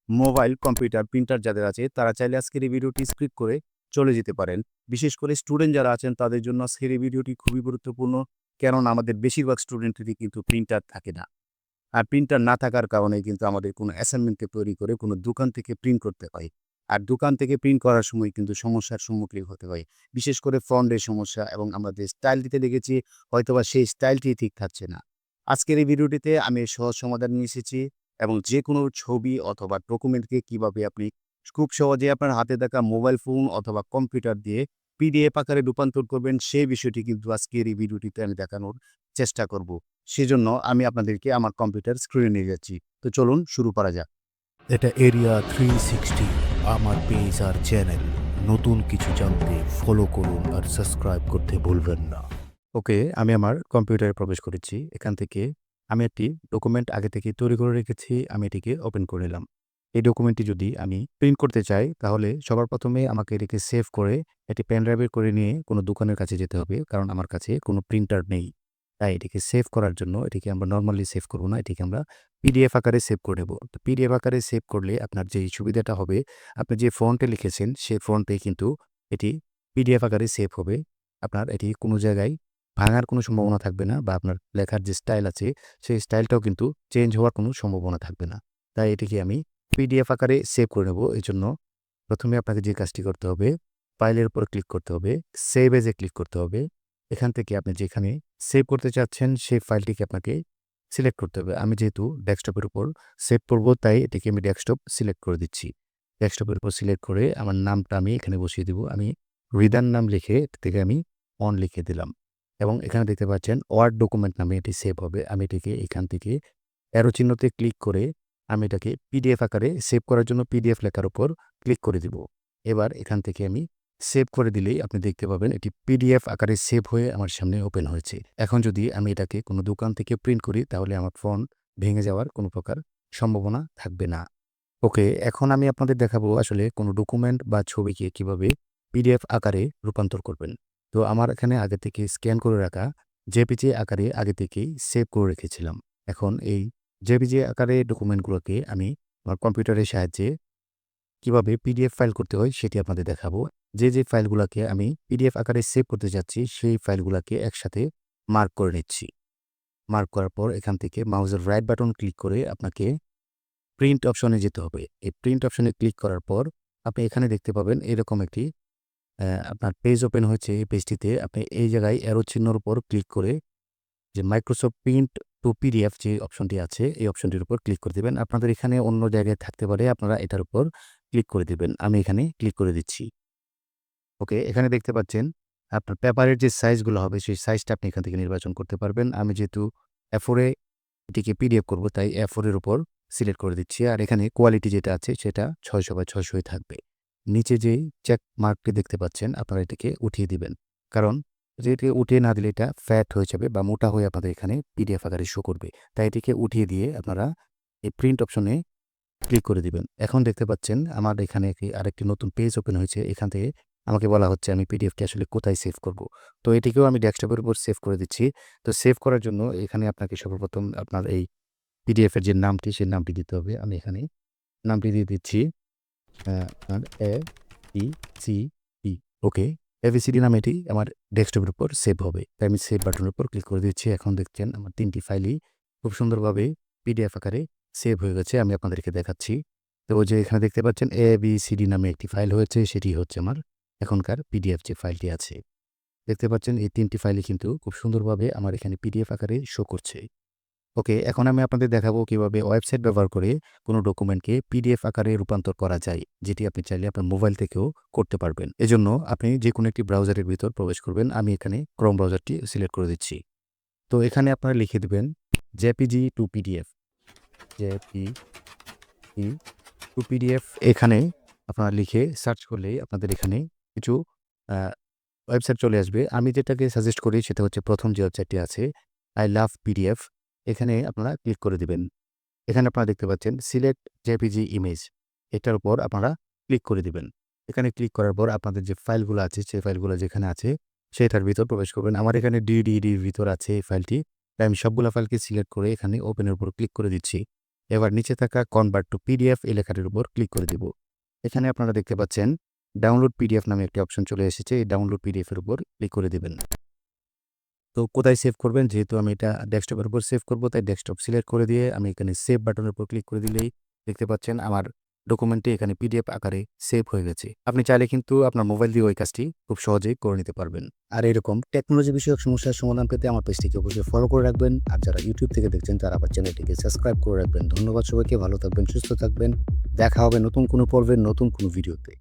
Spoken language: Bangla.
মোবাইল, কম্পিউটার, প্রিন্টার যাদের আছে তারা চাইলে আজকের এই ভিডিওটি স্কিপ করে চলে যেতে পারেন। বিশেষ করে স্টুডেন্ট যারা আছেন তাদের জন্য আজকের এই ভিডিওটি খুবই গুরুত্বপূর্ণ। কেননা আমাদের বেশিরভাগ স্টুডেন্টেরই কিন্তু প্রিন্টার থাকে না। আর প্রিন্টার না থাকার কারণে কিন্তু আমাদের কোনো অ্যাসাইনমেন্টকে তৈরি করে কোনো দোকান থেকে প্রিন্ট করতে হয়। আর দোকান থেকে প্রিন্ট করার সময় কিন্তু সমস্যার সম্মুখীন হতে হয়। বিশেষ করে ফন্টের সমস্যা এবং আমরা যে স্টাইল দিতে লেগেছি হয়তোবা সেই স্টাইলটি ঠিক থাকছে না। আজকের এই ভিডিওটিতে আমি এর সহজ সমাধান নিয়ে এসেছি এবং যেকোনো ছবি অথবা ডকুমেন্টকে কিভাবে আপনি খুব সহজে আপনার হাতে থাকা মোবাইল ফোন অথবা কম্পিউটার দিয়ে পিডিএফ আকারে রূপান্তর করবেন সেই বিষয়টি কিন্তু আজকের এই ভিডিওটিতে আমি দেখানোর চেষ্টা করব। সেজন্য আমি আপনাদেরকে আমার কম্পিউটার স্ক্রিনে নিয়ে যাচ্ছি। তো চলুন শুরু করা যাক। এটা এরিয়া 360 আমার পেজ আর চ্যানেল। নতুন কিছু জানতে ফলো করুন আর সাবস্ক্রাইব করতে ভুলবেন না। ওকে, আমি আমার কম্পিউটারে প্রবেশ করেছি। এখান থেকে আমি একটি ডকুমেন্ট আগে থেকে তৈরি করে রেখেছি। আমি এটিকে ওপেন করে নিলাম। এই ডকুমেন্টটি যদি আমি প্রিন্ট করতে চাই তাহলে সবার প্রথমে আমাকে এটিকে সেভ করে একটি পেন ড্রাইভে করে নিয়ে কোনো দোকানের কাছে যেতে হবে। কারণ আমার কাছে কোনো প্রিন্টার নেই। তাই এটিকে সেভ করার জন্য এটিকে আমরা নরমালি সেভ করব না। এটিকে আমরা পিডিএফ আকারে সেভ করে নেব। তো পিডিএফ আকারে সেভ করলে আপনার যেই সুবিধাটা হবে, আপনি যে ফন্টে লিখেছেন সেই ফন্টে কিন্তু এটি পিডিএফ আকারে সেভ হবে। আপনার এটি কোনো জায়গায় ভাঙার কোনো সম্ভাবনা থাকবে না বা আপনার লেখার যে স্টাইল আছে সেই স্টাইলটাও কিন্তু চেঞ্জ হওয়ার কোনো সম্ভাবনা থাকবে না। তাই এটিকে আমি পিডিএফ আকারে সেভ করে নেব। এজন্য প্রথমে আপনাকে যে কাজটি করতে হবে, ফাইলের উপর ক্লিক করতে হবে, সেভ এজে ক্লিক করতে হবে। এখান থেকে আপনি যেখানে সেভ করতে চাচ্ছেন সেই ফাইলটিকে আপনাকে সিলেক্ট করতে হবে। আমি যেহেতু ডেস্কটপের উপর সেভ করব তাই এটিকে আমি ডেস্কটপ সিলেক্ট করে দিচ্ছি। ডেস্কটপের উপর সিলেক্ট করে আমার নামটা আমি এখানে বসিয়ে দিব। আমি রিদান নাম লিখে এটি থেকে আমি অন লিখে দিলাম। এবং এখানে দেখতে পাচ্ছেন ওয়ার্ড ডকুমেন্ট নামে এটি সেভ হবে। আমি এটিকে এখান থেকে অ্যারো চিহ্নতে ক্লিক করে আমি এটাকে পিডিএফ আকারে সেভ করার জন্য পিডিএফ লেখার উপর ক্লিক করে দিব। এবার এখান থেকে আমি সেভ করে দিলেই আপনি দেখতে পাবেন এটি পিডিএফ আকারে সেভ হয়ে আমার সামনে ওপেন হয়েছে। এখন যদি আমি এটাকে কোনো দোকান থেকে প্রিন্ট করি তাহলে আমার ফন্ট ভেঙে যাওয়ার কোনো প্রকার সম্ভাবনা থাকবে না। ওকে, এখন আমি আপনাদের দেখাবো আসলে কোনো ডকুমেন্ট বা ছবিকে কিভাবে পিডিএফ আকারে রূপান্তর করবেন। তো আমার এখানে আগে থেকে স্ক্যান করে রাখা জেপিজি আকারে আগে থেকেই সেভ করে রেখেছিলাম। এখন এই জেপিজি আকারে ডকুমেন্টগুলোকে আমি আমার কম্পিউটারের সাহায্যে কিভাবে পিডিএফ ফাইল করতে হয় সেটি আপনাদের দেখাবো। যে ফাইলগুলাকে আমি পিডিএফ আকারে সেভ করতে যাচ্ছি সেই ফাইলগুলাকে একসাথে মার্ক করে নিচ্ছি। মার্ক করার পর এখান থেকে মাউসের রাইট বাটন ক্লিক করে আপনাকে প্রিন্ট অপশনে যেতে হবে। এই প্রিন্ট অপশনে ক্লিক করার পর আপনি এখানে দেখতে পাবেন এরকম একটি আপনার পেজ ওপেন হয়েছে। এই পেজটিতে আপনি এই জায়গায় অ্যারো চিহ্নর উপর ক্লিক করে যে মাইক্রোসফট প্রিন্ট টু পিডিএফ যে অপশনটি আছে এই অপশনটির উপর ক্লিক করে দিবেন। আপনাদের এখানে অন্য জায়গায় থাকতে পারে, আপনারা এটার উপর ক্লিক করে দিবেন। আমি এখানে ক্লিক করে দিচ্ছি। ওকে, এখানে দেখতে পাচ্ছেন আপনার পেপারের যে সাইজগুলো হবে সেই সাইজটা আপনি এখান থেকে নির্বাচন করতে পারবেন। আমি যেহেতু A4 এ এটিকে পিডিএফ করব তাই A4 এর উপর সিলেক্ট করে দিচ্ছি। আর এখানে কোয়ালিটি যেটা আছে সেটা 600/600 থাকবে। নিচে যেই চেক মার্কটি দেখতে পাচ্ছেন আপনারা এটিকে উঠিয়ে দিবেন। কারণ এটিকে উঠিয়ে না দিলে এটা ফ্যাট হয়ে যাবে বা মোটা হয়ে আপনাদের এখানে পিডিএফ আকারে শো করবে। তাই এটিকে উঠিয়ে দিয়ে আপনারা এই প্রিন্ট অপশনে ক্লিক করে দিবেন। এখন দেখতে পাচ্ছেন আমার এখানে আরেকটি নতুন পেজ ওপেন হয়েছে। এখান থেকে আমাকে বলা হচ্ছে আমি পিডিএফটি আসলে কোথায় সেভ করব। তো এটিকেও আমি ডেস্কটপের উপর সেভ করে দিচ্ছি। তো সেভ করার জন্য এখানে আপনাকে সর্বপ্রথম আপনার এই পিডিএফ এর যে নামটি সেই নামটি দিতে হবে। আমি এখানে নামটি দিয়ে দিচ্ছি আপনার ABCD। ওকে, ABCD নামে এটি আমার ডেস্কটপের উপর সেভ হবে। তাই আমি সেভ বাটনের উপর ক্লিক করে দিচ্ছি। এখন দেখছেন আমার ৩ টি ফাইলই খুব সুন্দরভাবে পিডিএফ আকারে সেভ হয়ে গেছে। আমি আপনাদেরকে দেখাচ্ছি। তো ওই যে এখানে দেখতে পাচ্ছেন ABCD নামে একটি ফাইল হয়েছে, সেটি হচ্ছে আমার এখনকার পিডিএফ যে ফাইলটি আছে। দেখতে পাচ্ছেন এই ৩ টি ফাইলই কিন্তু খুব সুন্দরভাবে আমার এখানে পিডিএফ আকারে শো করছে। ওকে, এখন আমি আপনাদের দেখাবো কিভাবে ওয়েবসাইট ব্যবহার করে কোনো ডকুমেন্টকে পিডিএফ আকারে রূপান্তর করা যায়, যেটি আপনি চাইলে আপনার মোবাইল থেকেও করতে পারবেন। এজন্য আপনি যেকোনো একটি ব্রাউজারের ভিতর প্রবেশ করবেন। আমি এখানে ক্রোম ব্রাউজারটি সিলেক্ট করে দিচ্ছি। তো এখানে আপনারা লিখে দিবেন JPG two PDF, JPG two PDF. এখানে আপনারা লিখে সার্চ করলেই আপনাদের এখানে কিছু আ ওয়েবসাইট চলে আসবে। আমি যেটাকে সাজেস্ট করি সেটা হচ্ছে ১ম যে ওয়েবসাইটটি আছে আই লাভ পিডিএফ। এখানে আপনারা ক্লিক করে দিবেন। এখানে আপনারা দেখতে পাচ্ছেন সিলেক্ট জেপিজি ইমেজ। এটার উপর আপনারা ক্লিক করে দিবেন। এখানে ক্লিক করার পর আপনাদের যে ফাইলগুলো আছে সেই ফাইলগুলো যেখানে আছে সেটার ভিতর প্রবেশ করবেন। আমার এখানে ডিডিডির ভিতর আছে এই ফাইলটি। তাই আমি সবগুলা ফাইলকে সিলেক্ট করে এখানে ওপেনের উপর ক্লিক করে দিচ্ছি। এবার নিচে থাকা কনভার্ট টু পিডিএফ এই লেখাটির উপর ক্লিক করে দিব। এখানে আপনারা দেখতে পাচ্ছেন ডাউনলোড পিডিএফ নামে একটি অপশন চলে এসেছে। এই ডাউনলোড পিডিএফ এর উপর ক্লিক করে দিবেন। তো কোথায় সেভ করবেন? যেহেতু আমি এটা ডেস্কটপের উপর সেভ করব, তাই ডেস্কটপ সিলেক্ট করে দিয়ে আমি এখানে সেভ বাটনের উপর ক্লিক করে দিলেই দেখতে পাচ্ছেন আমার ডকুমেন্টটি এখানে পিডিএফ আকারে সেভ হয়ে গেছে। আপনি চাইলে কিন্তু আপনার মোবাইল দিয়ে ওই কাজটি খুব সহজেই করে নিতে পারবেন। আর এরকম টেকনোলজি বিষয়ক সমস্যার সমাধান পেতে আমার পেজটিকে অবশ্যই ফলো করে রাখবেন। আর যারা ইউটিউব থেকে দেখছেন তারা আমার চ্যানেলটিকে সাবস্ক্রাইব করে রাখবেন। ধন্যবাদ সবাইকে। ভালো থাকবেন, সুস্থ থাকবেন। দেখা হবে নতুন কোনো পর্বের নতুন কোনো ভিডিওতে।